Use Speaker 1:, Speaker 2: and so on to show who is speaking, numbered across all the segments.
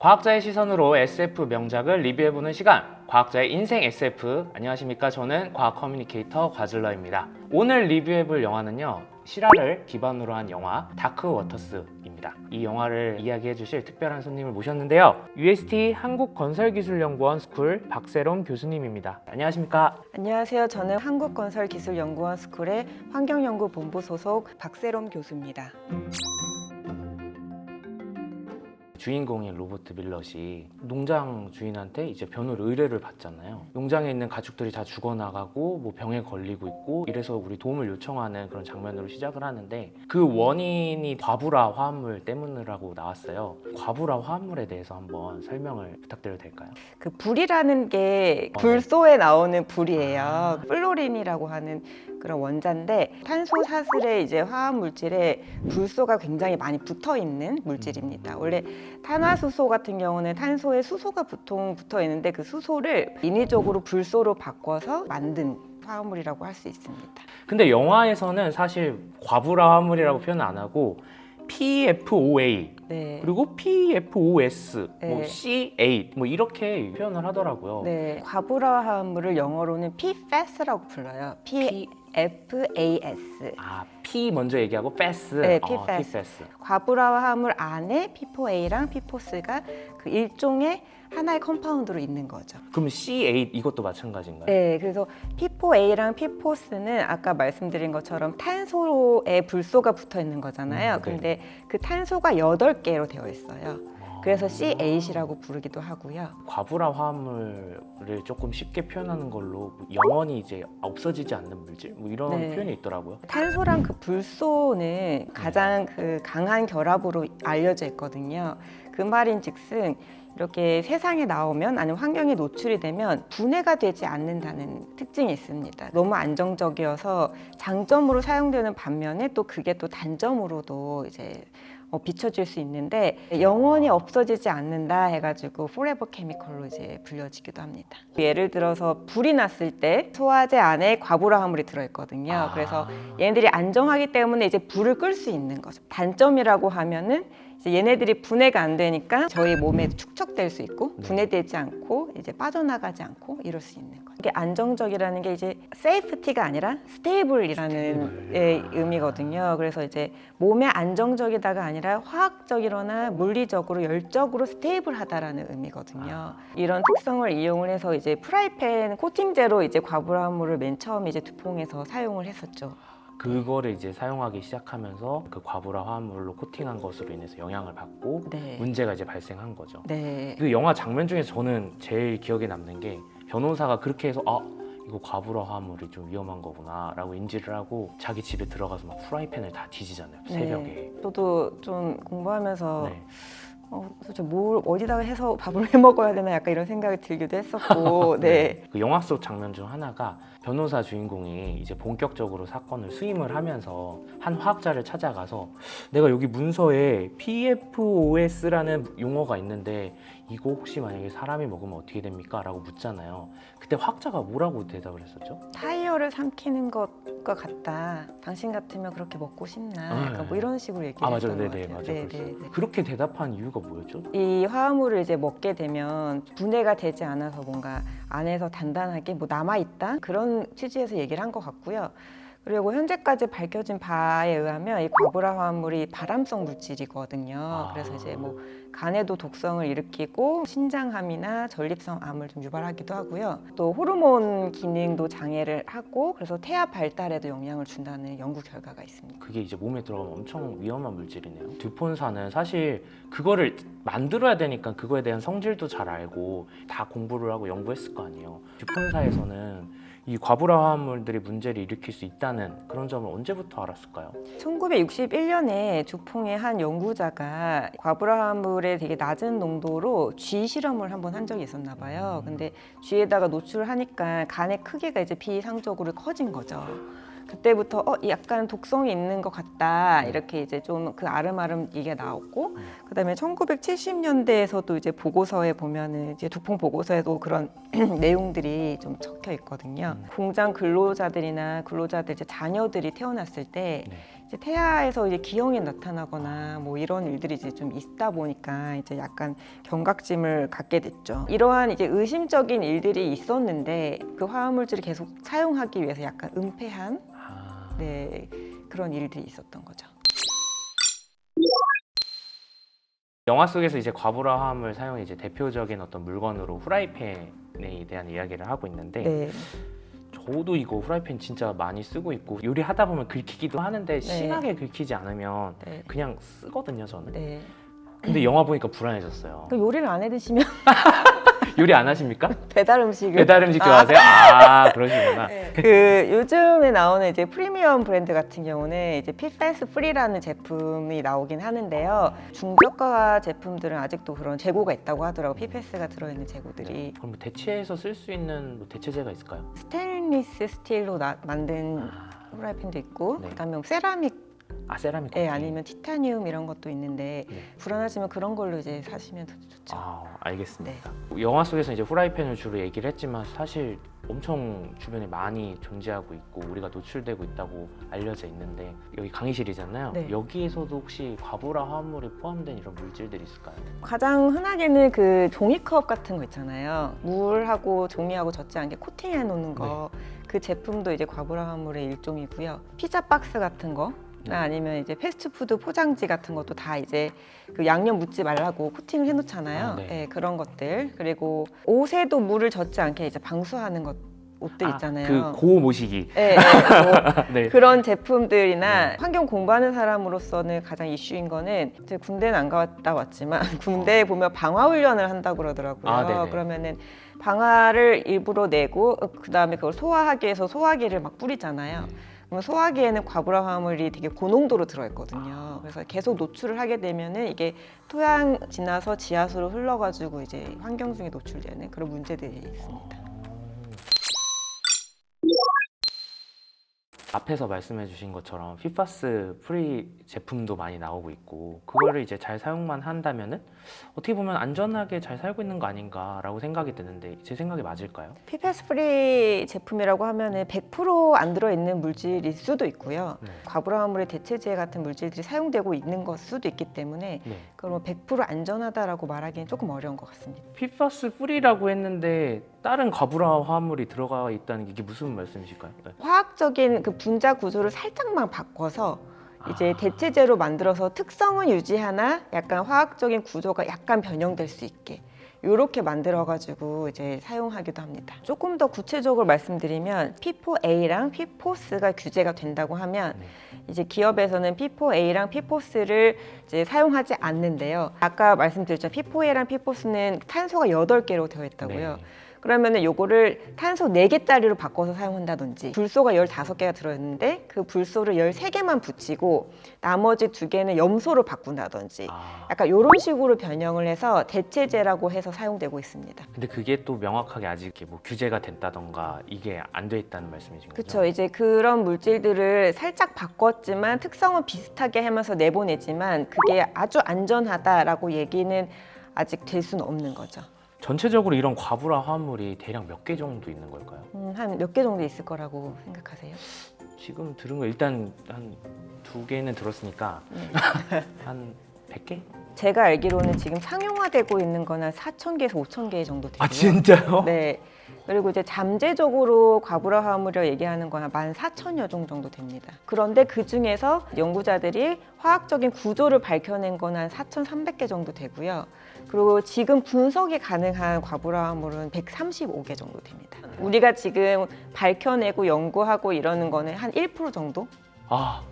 Speaker 1: 과학자의 시선으로 SF 명작을 리뷰해보는 시간, 과학자의 인생 SF. 안녕하십니까, 저는 과학 커뮤니케이터 과즐러입니다. 오늘 리뷰해볼 영화는요, 실화를 기반으로 한 영화 다크 워터스입니다. 이 영화를 이야기해주실 특별한 손님을 모셨는데요, UST 한국건설기술연구원 스쿨 박세롬 교수님입니다. 안녕하십니까?
Speaker 2: 안녕하세요. 저는 한국건설기술연구원 스쿨의 환경연구본부 소속 박세롬 교수입니다.
Speaker 1: 주인공인 로버트 밀럿이 농장 주인한테 이제 변호를 의뢰를 받잖아요. 농장에 있는 가축들이 다 죽어나가고 뭐 병에 걸리고 있고 이래서 우리 도움을 요청하는 그런 장면으로 시작을 하는데, 그 원인이 과부라 화합물 때문이라고 나왔어요. 과부라 화합물에 대해서 한번 설명을 부탁드려도 될까요?
Speaker 2: 그 불이라는 게 불소에 나오는 불이에요. 플로린이라고 하는 그런 원자인데, 탄소 사슬에 이제 화학 물질에 불소가 굉장히 많이 붙어 있는 물질입니다. 원래 탄화수소 같은 경우는 탄소에 수소가 보통 붙어 있는데, 그 수소를 인위적으로 불소로 바꿔서 만든 화합물이라고 할 수 있습니다.
Speaker 1: 근데 영화에서는 사실 과부라 화합물이라고 표현 안 하고 PFOA
Speaker 2: 네.
Speaker 1: 그리고 PFOS, 뭐
Speaker 2: 네.
Speaker 1: C8 뭐 이렇게 표현을 하더라고요.
Speaker 2: 네, 과부라 화합물을 영어로는 PFAS라고 불러요. PFAS.
Speaker 1: 아, P 먼저 얘기하고 FAS.
Speaker 2: 네, PFAS. 과부라 화합물 안에 P4A랑 P4S가 그 일종의 하나의 컴파운드로 있는 거죠.
Speaker 1: 그럼 C8 이것도 마찬가지인가요?
Speaker 2: 네, 그래서 P4A랑 P4S는 아까 말씀드린 것처럼 탄소에 불소가 붙어 있는 거잖아요.
Speaker 1: 네.
Speaker 2: 근데 그 탄소가 8개로 되어 있어요. 그래서 C8이라고 부르기도 하고요.
Speaker 1: 과부라 화합물을 조금 쉽게 표현하는 걸로 영원히 이제 없어지지 않는 물질 뭐 이런
Speaker 2: 네.
Speaker 1: 표현이 있더라고요.
Speaker 2: 탄소랑 그 불소는 가장 그 강한 결합으로 알려져 있거든요. 그 말인즉슨 이렇게 세상에 나오면, 아니면 환경에 노출이 되면 분해가 되지 않는다는 특징이 있습니다. 너무 안정적이어서 장점으로 사용되는 반면에 또 그게 또 단점으로도 이제 비춰질 수 있는데, 영원히 없어지지 않는다 해가지고 forever chemical로 이제 불려지기도 합니다. 예를 들어서 불이 났을 때 소화제 안에 과부라 화물이 들어있거든요. 그래서 얘네들이 안정하기 때문에 이제 불을 끌 수 있는 거죠. 단점이라고 하면은 이제 얘네들이 분해가 안 되니까 저희 몸에 축적될 수 있고, 분해되지 않고 이제 빠져나가지 않고 이럴 수 있는 거예요. 이게 안정적이라는 게 이제 safety가 아니라 stable이라는 의미거든요. 그래서 이제 몸에 안정적이다가 아니라 화학적이거나 물리적으로 열적으로 스테이블하다라는 의미거든요. 이런 특성을 이용을 해서 이제 프라이팬 코팅제로 이제 과부라물을 맨 처음에 이제 두퐁에서 사용을 했었죠.
Speaker 1: 그거를 이제 사용하기 시작하면서 그 과부라 화합물로 코팅한 것으로 인해서 영향을 받고
Speaker 2: 네.
Speaker 1: 문제가 이제 발생한 거죠.
Speaker 2: 네.
Speaker 1: 그 영화 장면 중에서 저는 제일 기억에 남는 게, 변호사가 그렇게 해서 이거 과부라 화합물이 좀 위험한 거구나 라고 인지를 하고 자기 집에 들어가서 막 프라이팬을 다 뒤지잖아요, 새벽에.
Speaker 2: 네. 저도 좀 공부하면서
Speaker 1: 네.
Speaker 2: 도대체 뭘 어디다가 해서 밥을 해 먹어야 되나 약간 이런 생각이 들기도 했었고. 네.
Speaker 1: 그 영화 속 장면 중 하나가 변호사 주인공이 이제 본격적으로 사건을 수임을 하면서 한 화학자를 찾아가서, 내가 여기 문서에 PFOS라는 용어가 있는데 이거 혹시 만약에 사람이 먹으면 어떻게 됩니까? 라고 묻잖아요. 그때 화학자가 뭐라고 대답을 했었죠?
Speaker 2: 타이어를 삼키는 것과 같다. 당신 같으면 그렇게 먹고 싶나? 약간 뭐 이런 식으로 얘기를
Speaker 1: 맞아요.
Speaker 2: 했던 것
Speaker 1: 네네,
Speaker 2: 같아요.
Speaker 1: 맞아요.
Speaker 2: 네.
Speaker 1: 그렇게 대답한 이유가 뭐였죠?
Speaker 2: 이 화합물을 이제 먹게 되면 분해가 되지 않아서 뭔가 안에서 단단하게 뭐 남아있다? 그런 취지에서 얘기를 한 것 같고요. 그리고 현재까지 밝혀진 바에 의하면 이 과부라 화합물이 발암성 물질이거든요. 그래서 이제 뭐 간에도 독성을 일으키고 신장암이나 전립성 암을 좀 유발하기도 하고요. 또 호르몬 기능도 장애를 하고, 그래서 태아 발달에도 영향을 준다는 연구 결과가 있습니다.
Speaker 1: 그게 이제 몸에 들어가면 엄청 위험한 물질이네요. 듀폰사는 사실 그거를 만들어야 되니까 그거에 대한 성질도 잘 알고 다 공부를 하고 연구했을 거 아니에요. 듀폰사에서는 이 과부라 화합물들이 문제를 일으킬 수 있다는 그런 점을 언제부터 알았을까요?
Speaker 2: 1961년에 주퐁의 한 연구자가 과부라 화합물의 되게 낮은 농도로 쥐 실험을 한번 한 적이 있었나 봐요. 근데 쥐에다가 노출하니까 간의 크기가 이제 비상적으로 커진 거죠. 그때부터 약간 독성이 있는 것 같다 이렇게 이제 좀 그 아름아름 얘기가 나왔고 그다음에 1970년대에서도 이제 보고서에 보면은 이제 두통 보고서에도 그런 내용들이 좀 적혀 있거든요. 공장 근로자들이나 근로자들 이제 자녀들이 태어났을 때
Speaker 1: 네.
Speaker 2: 이제 태아에서 이제 기형이 나타나거나 뭐 이런 일들이 이제 좀 있다 보니까 이제 약간 경각심을 갖게 됐죠. 이러한 이제 의심적인 일들이 있었는데 그 화학물질을 계속 사용하기 위해서 약간 은폐한 네, 그런 일들이 있었던 거죠.
Speaker 1: 영화 속에서 이제 과부라 화합을 사용해 이제 대표적인 어떤 물건으로 후라이팬에 대한 이야기를 하고 있는데
Speaker 2: 네.
Speaker 1: 저도 이거 후라이팬 진짜 많이 쓰고 있고 요리하다 보면 긁히기도 하는데 심하게 긁히지 않으면
Speaker 2: 네.
Speaker 1: 그냥 쓰거든요 저는.
Speaker 2: 네.
Speaker 1: 근데 영화 보니까 불안해졌어요.
Speaker 2: 그 요리를 안 해 드시면
Speaker 1: 요리 안 하십니까?
Speaker 2: 배달 음식을
Speaker 1: 배달 음식 좋아하세요? 아 그러시구나.
Speaker 2: 그 요즘에 나오는 이제 프리미엄 브랜드 같은 경우는 이제 PFAS 프리라는 제품이 나오긴 하는데요. 중저가 제품들은 아직도 그런 재고가 있다고 하더라고. PFAS가 들어있는 재고들이.
Speaker 1: 그럼 뭐 대체해서 쓸 수 있는 뭐 대체제가 있을까요?
Speaker 2: 스테인리스 스틸로 만든 후라이팬도 있고,
Speaker 1: 네.
Speaker 2: 그다음에 세라믹
Speaker 1: 세라믹
Speaker 2: 예,
Speaker 1: 코팅.
Speaker 2: 아니면 티타늄 이런 것도 있는데
Speaker 1: 네.
Speaker 2: 불안하시면 그런 걸로 이제 사시면 더 좋죠.
Speaker 1: 알겠습니다. 영화 속에서 이제 후라이팬을 주로 얘기를 했지만 사실 엄청 주변에 많이 존재하고 있고 우리가 노출되고 있다고 알려져 있는데 여기 강의실이잖아요.
Speaker 2: 네.
Speaker 1: 여기에서도 혹시 과부라 화합물이 포함된 이런 물질들이 있을까요?
Speaker 2: 가장 흔하게는 그 종이컵 같은 거 있잖아요. 물하고 종이하고 젖지 않게 코팅해 놓는 거. 그 제품도 이제 과부라화물의 일종이고요. 피자 박스 같은 거. 아니면 이제 패스트푸드 포장지 같은 것도 다 이제 그 양념 묻지 말라고 코팅을 해놓잖아요.
Speaker 1: 네.
Speaker 2: 네, 그런 것들. 그리고 옷에도 물을 젖지 않게 이제 방수하는 것 옷들 있잖아요.
Speaker 1: 그 고모시기.
Speaker 2: 네, 뭐
Speaker 1: 네.
Speaker 2: 그런 제품들이나 환경 공부하는 사람으로서는 가장 이슈인 거는 이제 군대는 안 갔다 왔지만 군대에 보면 방화 훈련을 한다고 그러더라고요.
Speaker 1: 네네.
Speaker 2: 그러면은 방화를 일부러 내고 그다음에 그걸 소화하기 위해서 소화기를 막 뿌리잖아요. 그러면 소화기에는 과부라 화물이 되게 고농도로 들어있거든요. 그래서 계속 노출을 하게 되면은 이게 토양 지나서 지하수로 흘러가지고 이제 환경 중에 노출되는 그런 문제들이 있습니다.
Speaker 1: 앞에서 말씀해 주신 것처럼 피파스 프리 제품도 많이 나오고 있고 그거를 이제 잘 사용만 한다면은 어떻게 보면 안전하게 잘 살고 있는 거 아닌가라고 생각이 드는데 제 생각이 맞을까요?
Speaker 2: PFAS 프리 제품이라고 하면은 100%안 들어있는 물질일 수도 있고요.
Speaker 1: 네.
Speaker 2: 과부라화물의 대체제 같은 물질들이 사용되고 있는 것 수도 있기 때문에
Speaker 1: 네.
Speaker 2: 그럼 100% 안전하다라고 말하기는 조금 어려운 것 같습니다.
Speaker 1: 피파스 프리라고 했는데 다른 과부라 화합물이 들어가 있다는 게 이게 무슨 말씀이실까요? 네.
Speaker 2: 화학적인 그 분자 구조를 살짝만 바꿔서 이제 대체제로 만들어서 특성은 유지하나 약간 화학적인 구조가 약간 변형될 수 있게 이렇게 만들어가지고 이제 사용하기도 합니다. 조금 더 구체적으로 말씀드리면 P4A랑 P4S가 규제가 된다고 하면 이제 기업에서는 P4A랑 P4S를 이제 사용하지 않는데요. 아까 말씀드렸죠. P4A랑 P4S는 탄소가 8개로 되어 있다고요.
Speaker 1: 네.
Speaker 2: 그러면은 요거를 탄소 4개짜리로 바꿔서 사용한다든지 불소가 15개가 들어있는데 그 불소를 13개만 붙이고 나머지 2개는 염소로 바꾼다든지 약간 이런 식으로 변형을 해서 대체제라고 해서 사용되고 있습니다.
Speaker 1: 근데 그게 또 명확하게 아직 이렇게 뭐 규제가 됐다던가 이게 안 돼 있다는 말씀이신 거죠?
Speaker 2: 그렇죠. 이제 그런 물질들을 살짝 바꿨지만 특성은 비슷하게 하면서 내보내지만 그게 아주 안전하다라고 얘기는 아직 될 수는 없는 거죠.
Speaker 1: 전체적으로 이런 과부라 화합물이 대략 몇 개 정도 있는 걸까요?
Speaker 2: 한 몇 개 정도 있을 거라고 생각하세요?
Speaker 1: 지금 들은 거 일단 한 2개는 들었으니까 한 100개?
Speaker 2: 제가 알기로는 지금 상용화되고 있는 거는 4,000개에서 5,000개 정도 되고요.
Speaker 1: 진짜요?
Speaker 2: 네. 그리고 이제 잠재적으로 과부라 화합물이라고 얘기하는 건 14,000여 종 정도 됩니다. 그런데 그 중에서 연구자들이 화학적인 구조를 밝혀낸 건 한 4,300개 정도 되고요. 그리고 지금 분석이 가능한 과부라 화합물은 135개 정도 됩니다. 우리가 지금 밝혀내고 연구하고 이러는 거는 한 1% 정도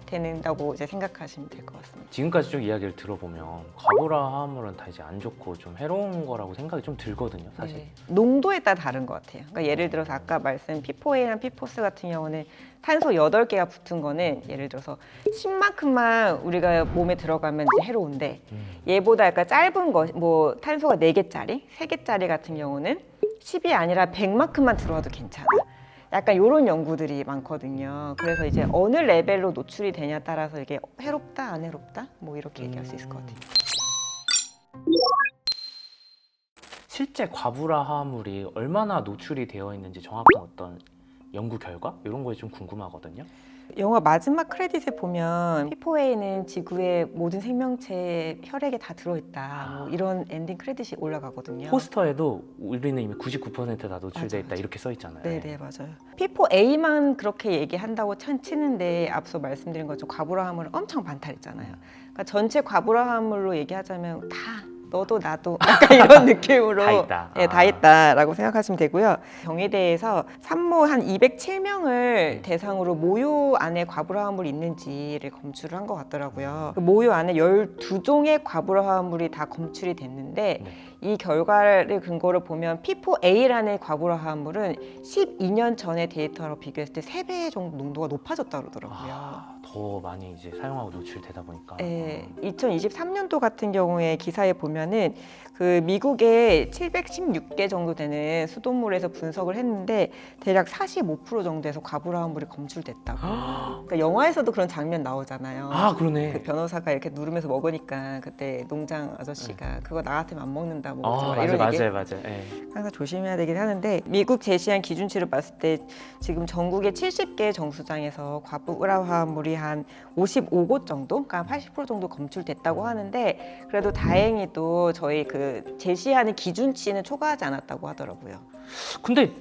Speaker 2: 된다고 이제 생각하시면 될 것 같습니다.
Speaker 1: 지금까지 쭉 이야기를 들어보면 과부라 화합물은 다 이제 안 좋고 좀 해로운 거라고 생각이 좀 들거든요, 사실.
Speaker 2: 네. 농도에 따라 다른 것 같아요. 그러니까 예를 들어서 아까 말씀 P4A랑 P4S 같은 경우는 탄소 8개가 붙은 거는 예를 들어서 10만큼만 우리가 몸에 들어가면 이제 해로운데 얘보다 약간 짧은 거, 뭐 탄소가 4개짜리, 3개짜리 같은 경우는 10이 아니라 100만큼만 들어와도 괜찮아. 약간 이런 연구들이 많거든요. 그래서 이제 어느 레벨로 노출이 되냐에 따라서 이게 해롭다, 안 해롭다, 뭐 이렇게 얘기할 수 있을 것 같아요.
Speaker 1: 실제 과부라 화합물이 얼마나 노출이 되어 있는지 정확한 어떤 연구 결과 이런 거에 좀 궁금하거든요.
Speaker 2: 영화 마지막 크레딧에 보면 P4A는 지구의 모든 생명체의 혈액에 다 들어있다. 뭐 이런 엔딩 크레딧이 올라가거든요.
Speaker 1: 포스터에도 우리는 이미 99%다 노출돼
Speaker 2: 맞아,
Speaker 1: 있다 이렇게 써 있잖아요.
Speaker 2: 네네 맞아요. P4A만 그렇게 얘기한다고 치는데 앞서 말씀드린 것처럼 과부라 화물은 엄청 많다했잖아요. 그러니까 전체 과부라 화물로 얘기하자면 다 너도 나도 약간 이런 느낌으로
Speaker 1: 다 있다.
Speaker 2: 예, 다 있다라고 생각하시면 되고요. 경희대에서 산모 한 207명을 대상으로 모유 안에 과부라 화물이 있는지를 검출을 한 것 같더라고요. 그 모유 안에 12종의 과부라 화물이 다 검출이 됐는데
Speaker 1: 네.
Speaker 2: 이 결과를 근거로 보면 P4A라는 과부라 화물은 12년 전의 데이터로 비교했을 때 3배 정도 농도가 높아졌다 그러더라고요.
Speaker 1: 더 많이 이제 사용하고 노출되다 보니까.
Speaker 2: 네, 2023년도 같은 경우에 기사에 보면은 그 미국에 716개 정도 되는 수돗물에서 분석을 했는데 대략 45% 정도에서 과부라 화물이 검출됐다고. 그러니까 영화에서도 그런 장면 나오잖아요.
Speaker 1: 아 그러네.
Speaker 2: 그 변호사가 이렇게 누르면서 먹으니까 그때 농장 아저씨가 그거 나 같으면 안 먹는다 뭐
Speaker 1: 맞아요,
Speaker 2: 이런 얘기
Speaker 1: 맞아요. 예.
Speaker 2: 항상 조심해야 되긴 하는데 미국 제시한 기준치를 봤을 때 지금 전국의 70개 정수장에서 과부라 화물이 한 55곳 정도, 그러니까 80% 정도 검출됐다고 하는데 그래도 다행히도 저희 그 제시하는 기준치는 초과하지 않았다고 하더라고요.
Speaker 1: 근데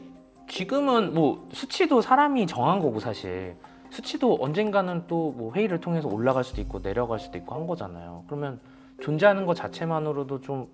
Speaker 1: 지금은 뭐 수치도 사람이 정한 거고 사실 수치도 언젠가는 또 뭐 회의를 통해서 올라갈 수도 있고 내려갈 수도 있고 한 거잖아요. 그러면 존재하는 것 자체만으로도 좀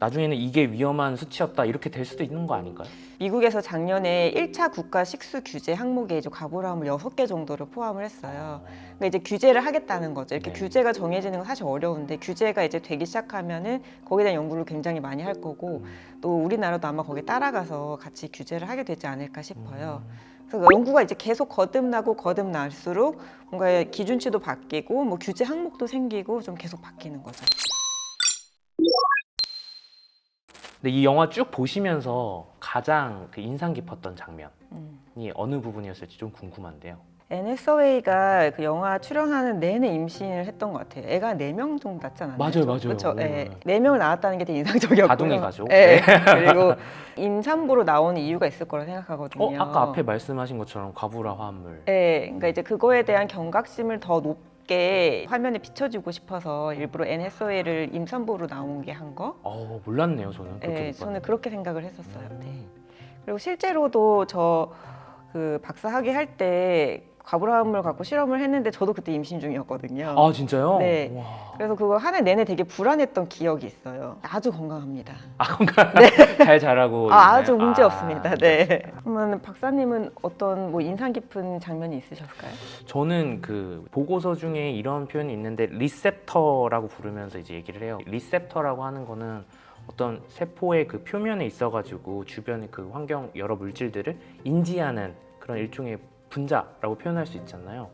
Speaker 1: 나중에는 이게 위험한 수치였다 이렇게 될 수도 있는 거 아닌가요?
Speaker 2: 미국에서 작년에 1차 국가 식수 규제 항목에 이제 과부라 화물 6개 정도를 포함을 했어요. 그러니까 이제 규제를 하겠다는 거죠. 이렇게
Speaker 1: 네.
Speaker 2: 규제가 정해지는 건 사실 어려운데 규제가 이제 되기 시작하면은 거기에 대한 연구를 굉장히 많이 할 거고 또 우리나라도 아마 거기에 따라가서 같이 규제를 하게 되지 않을까 싶어요. 그래서 연구가 이제 계속 거듭나고 거듭날수록 뭔가 기준치도 바뀌고 뭐 규제 항목도 생기고 좀 계속 바뀌는 거죠.
Speaker 1: 근데 이 영화 쭉 보시면서 가장 그 인상 깊었던 장면이 어느 부분이었을지 좀 궁금한데요.
Speaker 2: 앤 해서웨이가 그 영화 출연하는 내내 임신을 했던 것 같아요. 애가 4명 정도 낳지 않았나요?
Speaker 1: 맞아요, 맞아요.
Speaker 2: 그렇죠.
Speaker 1: 네.
Speaker 2: 4명을 낳았다는 게 되게 인상적이었고요.
Speaker 1: 가둥이 가족.
Speaker 2: 네. 그리고 임산부로 나오는 이유가 있을 거라 생각하거든요.
Speaker 1: 아까 앞에 말씀하신 것처럼 과부라 화합물.
Speaker 2: 네, 그러니까 이제 그거에 대한 경각심을 더 높게 화면에 비춰주고 싶어서 일부러 앤 해서웨이를 임산부로 나온 게 한 거.
Speaker 1: 몰랐네요, 저는. 그렇게
Speaker 2: 네,
Speaker 1: 못
Speaker 2: 저는
Speaker 1: 봤는데.
Speaker 2: 그렇게 생각을 했었어요. 네. 그리고 실제로도 저 그 박사 학위 할 때 과부라 화합물 갖고 실험을 했는데 저도 그때 임신 중이었거든요.
Speaker 1: 아 진짜요?
Speaker 2: 네.
Speaker 1: 와.
Speaker 2: 그래서 그거 한 해 내내 되게 불안했던 기억이 있어요. 아주 건강합니다.
Speaker 1: 건강 잘 자라고.
Speaker 2: 아주
Speaker 1: 있나요?
Speaker 2: 문제 없습니다. 네.
Speaker 1: 문제
Speaker 2: 그러면 박사님은 어떤 뭐 인상 깊은 장면이 있으셨을까요?
Speaker 1: 저는 그 보고서 중에 이런 표현이 있는데 리셉터라고 부르면서 이제 얘기를 해요. 리셉터라고 하는 거는 어떤 세포의 그 표면에 있어가지고 주변의 그 환경 여러 물질들을 인지하는 그런 일종의 분자라고 표현할 수 있잖아요.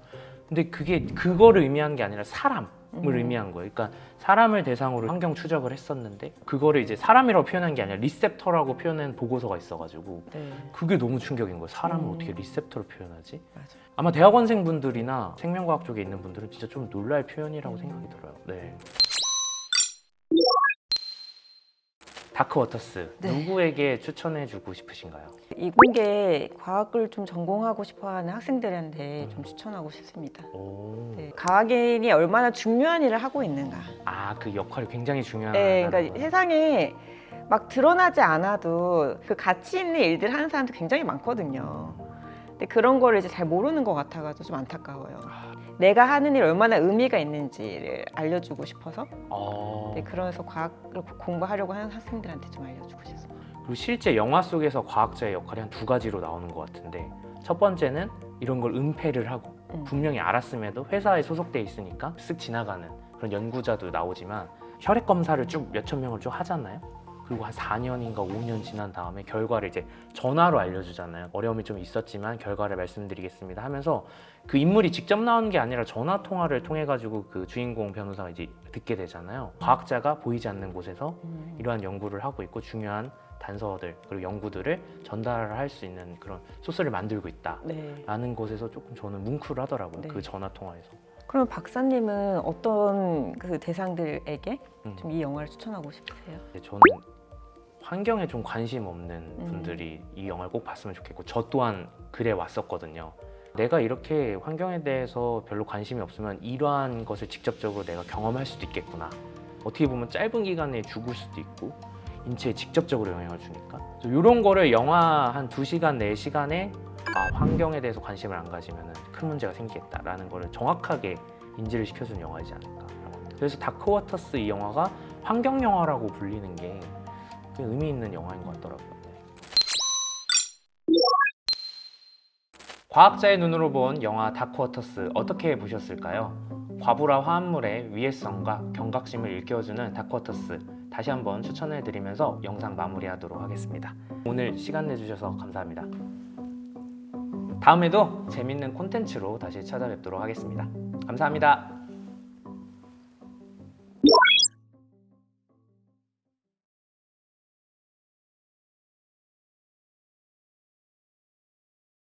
Speaker 1: 근데 그게 그거를 의미한 게 아니라 사람을 의미한 거예요. 그러니까 사람을 대상으로 환경 추적을 했었는데 그거를 이제 사람이라고 표현한 게 아니라 리셉터라고 표현한 보고서가 있어가지고
Speaker 2: 네.
Speaker 1: 그게 너무 충격인 거예요. 사람을 어떻게 리셉터로 표현하지?
Speaker 2: 맞아요.
Speaker 1: 아마 대학원생분들이나 생명과학 쪽에 있는 분들은 진짜 좀 놀랄 표현이라고 생각이 들어요. 네. 다크워터스
Speaker 2: 네.
Speaker 1: 누구에게 추천해주고 싶으신가요?
Speaker 2: 이공계 과학을 좀 전공하고 싶어하는 학생들한테 좀 추천하고 싶습니다. 네. 과학인이 얼마나 중요한 일을 하고 있는가.
Speaker 1: 그 역할이 굉장히 중요한.
Speaker 2: 네, 그러니까 세상에 막 드러나지 않아도 그 가치 있는 일들 하는 사람도 굉장히 많거든요. 근데 그런 거를 이제 잘 모르는 것 같아가지고 좀 안타까워요. 내가 하는 일 얼마나 의미가 있는지를 알려주고 싶어서 네, 그래서 과학을 공부하려고 하는 학생들한테 좀 알려주고 싶습니다.
Speaker 1: 그리고 실제 영화 속에서 과학자의 역할이 한 2가지로 나오는 것 같은데 첫 번째는 이런 걸 은폐를 하고 분명히 알았음에도 회사에 소속돼 있으니까 쓱 지나가는 그런 연구자도 나오지만 혈액 검사를 쭉 몇천 명을 쭉 하잖아요. 그리고 한 4년인가 5년 지난 다음에 결과를 이제 전화로 알려주잖아요. 어려움이 좀 있었지만 결과를 말씀드리겠습니다 하면서 그 인물이 직접 나오는 게 아니라 전화 통화를 통해 가지고 그 주인공 변호사가 이제 듣게 되잖아요. 과학자가 보이지 않는 곳에서 이러한 연구를 하고 있고 중요한 단서들 그리고 연구들을 전달할 수 있는 그런 소스를 만들고 있다라는
Speaker 2: 네.
Speaker 1: 것에서 조금 저는 뭉클하더라고요.
Speaker 2: 네.
Speaker 1: 그 전화 통화에서.
Speaker 2: 그럼 박사님은 어떤 그 대상들에게
Speaker 1: 음.
Speaker 2: 좀 이 영화를 추천하고 싶으세요?
Speaker 1: 저는 환경에 좀 관심 없는 분들이 이 영화를 꼭 봤으면 좋겠고 저 또한 그래 왔었거든요. 내가 이렇게 환경에 대해서 별로 관심이 없으면 이러한 것을 직접적으로 내가 경험할 수도 있겠구나. 어떻게 보면 짧은 기간에 죽을 수도 있고 인체에 직접적으로 영향을 주니까 이런 거를 영화 한 2시간, 4시간에 환경에 대해서 관심을 안 가지면 큰 문제가 생기겠다라는 거를 정확하게 인지를 시켜준 영화이지 않을까. 그래서 다크워터스 이 영화가 환경 영화라고 불리는 게 꽤 의미 있는 영화인 것 같더라고요. 과학자의 눈으로 본 영화 다크워터스 어떻게 보셨을까요? 과부라 화합물의 위해성과 경각심을 일깨워주는 다크워터스 다시 한번 추천해드리면서 영상 마무리하도록 하겠습니다. 오늘 시간 내주셔서 감사합니다. 다음에도 재밌는 콘텐츠로 다시 찾아뵙도록 하겠습니다. 감사합니다.